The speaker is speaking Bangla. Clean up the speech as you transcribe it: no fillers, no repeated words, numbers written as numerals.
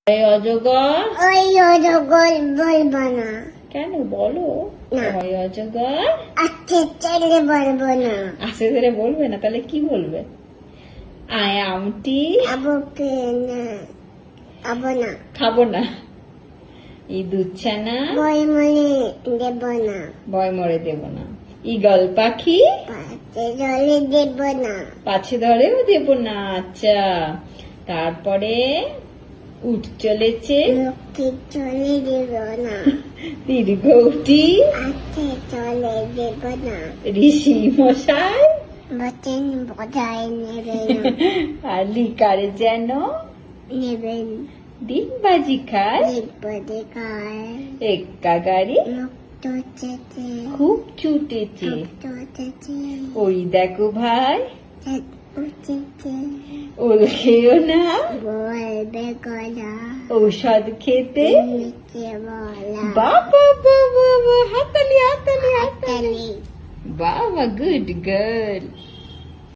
ওই অজগর ওই অজগর বলবো না। কেন বলো? না। ওই অজগর আচ্ছা চাইলে বলবো না। আস্তে ধরে বলবে না, তাহলে কি বলবে? আয় আমটি আবুকে না, আবো না। খাবো না। এই দুধ ছানা বই মনে দেব না। বয় মরে দেব না। ঈগল পাখি পাতে জলে দেব না। পাছে ধরেও দেব না। আচ্ছা, তারপরে উঠ চলেছে লক্ষ্মী চলে দেব না। দীর্ঘটি আছে চলে দেব না। ঋষি মশাই বচন বোঝাই নেবেন, আর লিকারে যেন নেবেন। ডিগবাজি খায় দেখব দেখায় এক্কা গাড়ি মুক্ত চেতে, খুব ছুটেছে। মুক্ত চেতে, ওই দেখো ভাই উঠেছে। ওল খেও না, বলবে গলা ঔষধ খেতে। নিচে বলা। বাবা বাবা, হাতালি হাতালি হাতালি। তালি বাবা, গুড গার্ল।